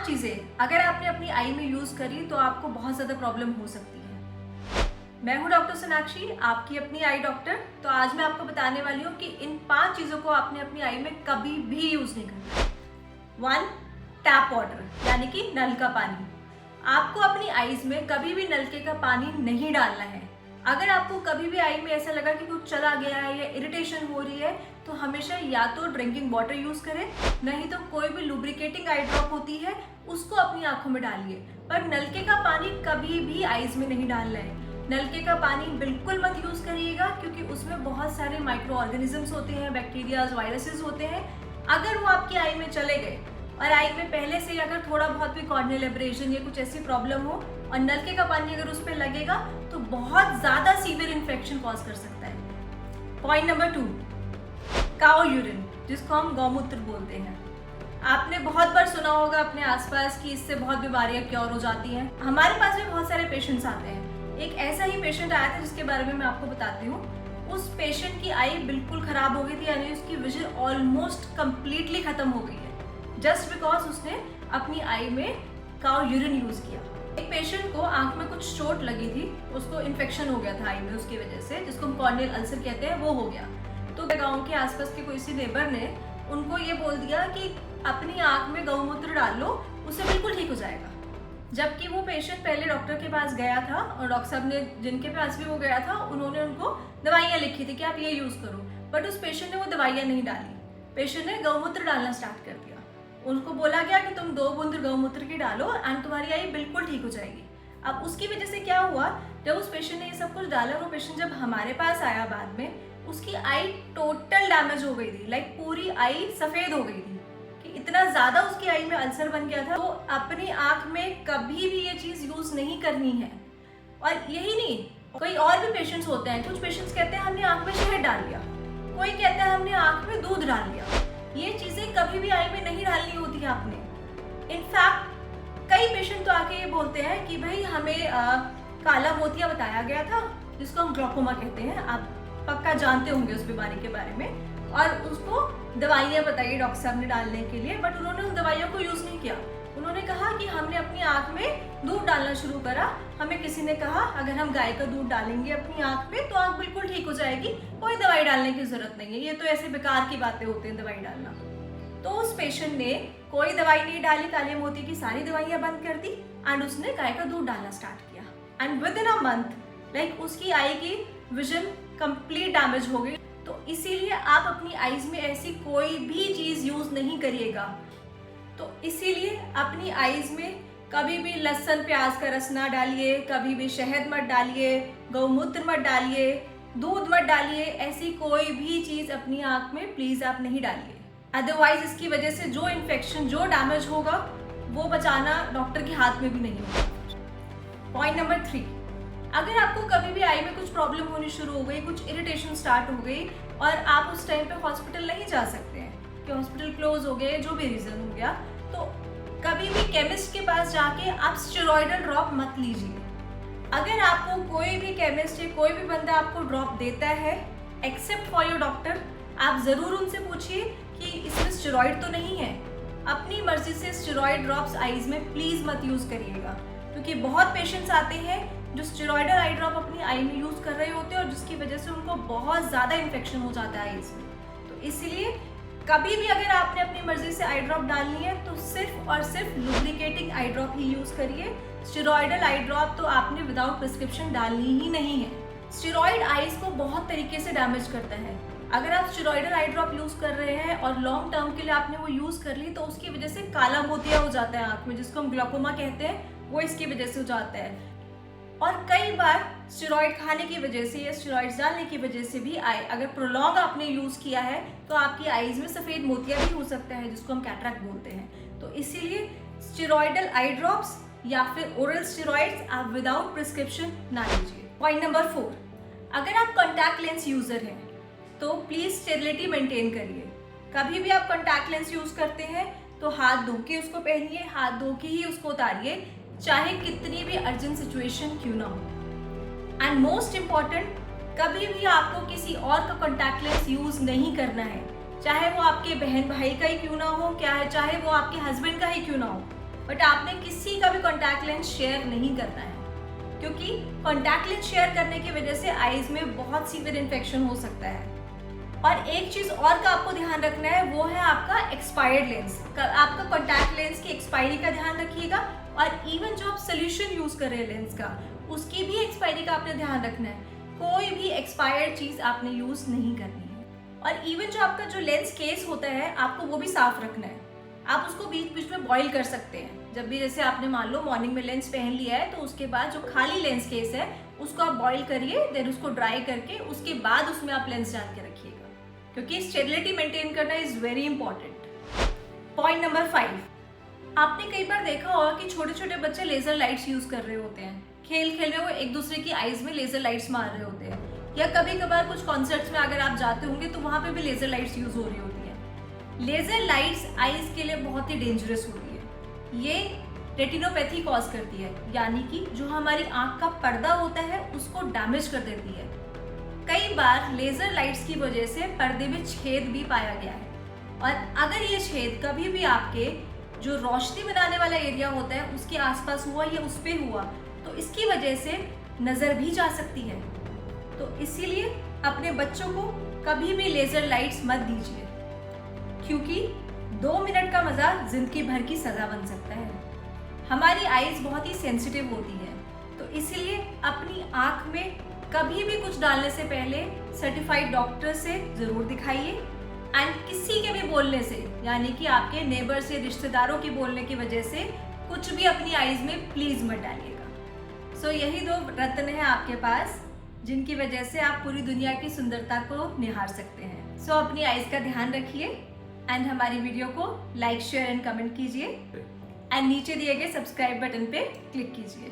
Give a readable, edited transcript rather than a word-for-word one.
5 चीजें अगर आपने अपनी आई में यूज करी तो आपको बहुत ज्यादा प्रॉब्लम हो सकती है। मैं हूं डॉक्टर सोनाक्षी, आपकी अपनी आई डॉक्टर। तो आज मैं आपको बताने वाली हूँ कि इन 5 चीजों को आपने अपनी आई में कभी भी यूज नहीं करना। 1. टैप वाटर, यानी कि नल का पानी। आपको अपनी आईज में कभी भी नलके का पानी नहीं डालना है। अगर आपको कभी भी आई में ऐसा लगा कि कुछ चला गया है या इरिटेशन हो रही है तो हमेशा या तो ड्रिंकिंग वाटर यूज करें, नहीं तो कोई भी लुब्रिकेटिंग आई ड्रॉप होती है उसको अपनी आंखों में डालिए। पर नलके का पानी कभी भी आईज में नहीं डालना है। नलके का पानी बिल्कुल मत यूज करिएगा क्योंकि उसमें बहुत सारे माइक्रो ऑर्गेनिजम्स होते हैं, बैक्टीरियाज, वायरसेस होते हैं। अगर वो आपकी आई में चले गए और आई में पहले से अगर थोड़ा बहुत भी कॉर्नियल एब्रेशन या कुछ ऐसी प्रॉब्लम हो और नलके का पानी अगर उस पर लगेगा तो बहुत ज्यादा सीवियर इन्फेक्शन कॉज कर सकता है। पॉइंट नंबर 2, काउ यूरिन, जिसको हम गौमूत्र बोलते हैं। आपने बहुत बार सुना होगा अपने आसपास कि इससे बहुत बीमारियां क्योर हो जाती हैं। हमारे पास भी बहुत सारे पेशेंट्स आते हैं। एक ऐसा ही पेशेंट आया था जिसके बारे में मैं आपको बताती हूँ। उस पेशेंट की आई बिल्कुल खराब हो गई थी, यानी उसकी विजन ऑलमोस्ट कंप्लीटली खत्म हो गई है, जस्ट बिकॉज उसने अपनी आई में काउ यूरिन यूज किया। एक पेशेंट को आंख में कुछ चोट लगी थी, उसको इन्फेक्शन हो गया था आई में उसकी वजह से, जिसको हम कॉर्नियल अल्सर कहते हैं, वो हो गया। तो गांव के आसपास के कोई सी नेबर ने उनको ये बोल दिया कि अपनी आंख में गौमूत्र डाल लो, उससे बिल्कुल ठीक हो जाएगा। जबकि वो पेशेंट पहले डॉक्टर के पास गया था और डॉक्टर साहब ने, जिनके पास भी वो गया था, उन्होंने उनको दवाइयाँ लिखी थी कि आप ये यूज करो, बट उस पेशेंट ने वो दवाइयाँ नहीं डाली। पेशेंट ने गौमूत्र डालना स्टार्ट कर दिया। उनको बोला गया कि तुम 2 बूंद गौमूत्र की डालो एंड तुम्हारी आई बिल्कुल ठीक हो जाएगी। अब उसकी वजह से क्या हुआ, जब उस पेशेंट ने ये सब कुछ डाला, वो पेशेंट जब हमारे पास आया बाद में, उसकी आई टोटल डैमेज हो गई थी, लाइक पूरी आई सफेद हो गई थी कि इतना ज्यादा उसकी आई में अल्सर बन गया था। तो अपनी आंख में कभी भी ये चीज यूज नहीं करनी है। और यही नहीं, कोई और भी पेशेंट्स होते हैं। कुछ पेशेंट्स कहते हैं हमने आंख में शहद डाल लिया, कोई कहता है हमने आंख में दूध डाल लिया। ये चीजें कभी भी आई में नहीं डालनी होती है आपने। इनफैक्ट कई पेशेंट तो आके ये बोलते हैं कि भाई हमें काला मोतिया बताया गया था, जिसको हम ग्लूकोमा कहते हैं, आप पक्का जानते होंगे उस बीमारी के बारे में, और उसको दवाइयाँ बताई डॉक्टर साहब ने डालने के लिए, बट उन्होंने उन दवाइयों को यूज नहीं किया। उन्होंने कहा कि हमने अपनी आंख में दूध डालना शुरू करा। हमें किसी ने कहा अगर हम गाय का दूध डालेंगे अपनी आंख में तो आंख बिल्कुल ठीक हो जाएगी, कोई दवाई डालने की जरूरत नहीं है, ये तो ऐसे बेकार की बातें होती हैं दवाई डालना। तो उस पेशेंट ने कोई दवाई नहीं डाली, काले मोती की सारी दवाइयां बंद कर दी एंड उसने गाय का दूध डालना स्टार्ट किया। And with in a month like उसकी आई की विजन कंप्लीट डैमेज हो गई। तो इसीलिए आप अपनी आईज में ऐसी कोई भी चीज यूज नहीं करिएगा। तो इसीलिए अपनी आईज में कभी भी लहसुन प्याज का रस ना डालिए, कभी भी शहद मत डालिए, गौमूत्र मत डालिए, दूध मत डालिए, ऐसी कोई भी चीज अपनी आंख में प्लीज आप नहीं डालिए। अदरवाइज इसकी वजह से जो इन्फेक्शन, जो डैमेज होगा वो बचाना डॉक्टर के हाथ में भी नहीं होगा। पॉइंट नंबर 3, अगर आपको कभी भी आई में कुछ प्रॉब्लम होनी शुरू हो गई, कुछ इरिटेशन स्टार्ट हो गई और आप उस टाइम पे हॉस्पिटल नहीं जा सकते हैं कि हॉस्पिटल क्लोज हो गए, जो भी रीजन हो गया, तो कभी भी केमिस्ट के पास जाके आप स्टेरॉइडल ड्रॉप मत लीजिए। अगर आपको कोई भी केमिस्ट या कोई भी बंदा आपको ड्रॉप देता है, एक्सेप्ट फॉर योर डॉक्टर, आप जरूर उनसे पूछिए कि इसमें स्टेरॉइड तो नहीं है। अपनी मर्जी से स्टेरॉइड ड्रॉप्स आईज में प्लीज मत यूज करिएगा, क्योंकि बहुत पेशेंट्स आते हैं जो स्टेरॉइडल आई ड्रॉप अपनी आई में यूज कर रहे होते हैं और जिसकी वजह से उनको बहुत ज्यादा इन्फेक्शन हो जाता है आईज में। तो इसलिए कभी भी अगर आपने अपनी मर्जी से आई ड्रॉप डालनी है तो सिर्फ और सिर्फ लुब्रिकेटिंग आई ड्रॉप ही यूज करिए। स्टेरॉइडल आई ड्रॉप तो आपने विदाउट प्रिस्क्रिप्शन डालनी ही नहीं है। स्टेरॉइड आईज को बहुत तरीके से डैमेज करता है। अगर आप स्टेरॉइडल आई ड्रॉप यूज कर रहे हैं और लॉन्ग टर्म के लिए आपने वो यूज कर ली तो उसकी वजह से काला मोतिया हो जाता है आंख में, जिसको हम ग्लूकोमा कहते हैं, वो इसकी वजह से हो जाता है। और कई बार स्टेरॉइड खाने की वजह से या स्टेरॉइड्स डालने की वजह से भी आई, अगर प्रोलॉन्ग आपने यूज किया है तो आपकी आईज में सफेद मोतिया भी हो सकता है, जिसको हम कैटरैक्ट बोलते हैं। तो इसीलिए स्टेरॉइडल आई ड्रॉप्स या फिर ओरल स्टेरॉइड्स आप विदाउट प्रिस्क्रिप्शन ना लीजिए। पॉइंट नंबर 4, अगर आप कॉन्टैक्ट लेंस यूजर हैं तो प्लीज स्टेरिलिटी मेंटेन करिए। कभी भी आप कॉन्टैक्ट लेंस यूज करते हैं तो हाथ धो के उसको पहनिए, हाथ धो के ही उसको उतारिए, चाहे कितनी भी अर्जेंट सिचुएशन क्यों ना हो। एंड मोस्ट इम्पॉर्टेंट, कभी भी आपको किसी और का कॉन्टैक्ट लेंस यूज नहीं करना है, चाहे वो आपके बहन भाई का ही क्यों ना हो, क्या है, चाहे वो आपके हस्बैंड का ही क्यों ना हो। बट आपने किसी का भी कॉन्टैक्ट लेंस शेयर नहीं करना है, क्योंकि कॉन्टैक्ट लेंस शेयर करने की वजह से आईज में बहुत सीवियर इन्फेक्शन हो सकता है। और एक चीज और का आपको ध्यान रखना है, वो है आपका एक्सपायर्ड लेंस। आपका कॉन्टैक्ट लेंस की एक्सपायरी का ध्यान रखिएगा, और इवन जो आप सोल्यूशन यूज कर रहे हैं लेंस का, उसकी भी एक्सपायरी का आपने ध्यान रखना है। कोई भी एक्सपायर्ड चीज आपने यूज नहीं करनी है। और इवन जो आपका जो लेंस केस होता है, आपको वो भी साफ रखना है। आप उसको बीच बीच में बॉईल कर सकते हैं। जब भी जैसे आपने मान लो मॉर्निंग में लेंस पहन लिया है, तो उसके बाद जो खाली लेंस केस है उसको आप बॉईल करिए, देन उसको ड्राई करके उसके बाद उसमें आप लेंस डाल के रखिएगा, क्योंकि स्टेरिलिटी मेंटेन करना is very important. Point number 5, आपने कई बार देखा होगा कि छोटे छोटे बच्चे लेजर लाइट्स यूज कर रहे होते हैं। खेल खेल में वो एक दूसरे की आईज में लेजर लाइट्स मार रहे होते हैं, या कभी कभार कुछ कॉन्सर्ट्स में अगर आप जाते होंगे तो वहां पे भी लेजर लाइट्स यूज हो रही होती है। लेजर लाइट्स आईज के लिए बहुत ही डेंजरस होती है। ये रेटिनोपैथी कॉज करती है, यानी कि जो हमारी आंख का पर्दा होता है उसको डैमेज कर देती है। कई बार लेजर लाइट्स की वजह से पर्दे में छेद भी पाया गया है, और अगर ये छेद कभी भी आपके जो रोशनी बनाने वाला एरिया होता है उसके आसपास हुआ या उस पे हुआ, तो इसकी वजह से नजर भी जा सकती है। तो इसीलिए अपने बच्चों को कभी भी लेजर लाइट्स मत दीजिए, क्योंकि 2 मिनट का मजा जिंदगी भर की सजा बन सकता है। हमारी आईज बहुत ही सेंसिटिव होती है, तो इसीलिए अपनी आंख में कभी भी कुछ डालने से पहले सर्टिफाइड डॉक्टर से जरूर दिखाइए। एंड किसी के भी बोलने से, यानी कि आपके नेबर से, रिश्तेदारों के बोलने की वजह से कुछ भी अपनी आईज में प्लीज मत डालिएगा। सो यही 2 रत्न है आपके पास, जिनकी वजह से आप पूरी दुनिया की सुंदरता को निहार सकते हैं। सो अपनी आईज का ध्यान रखिए, एंड हमारी वीडियो को लाइक, शेयर एंड कमेंट कीजिए, एंड नीचे दिए गए सब्सक्राइब बटन पे क्लिक कीजिए।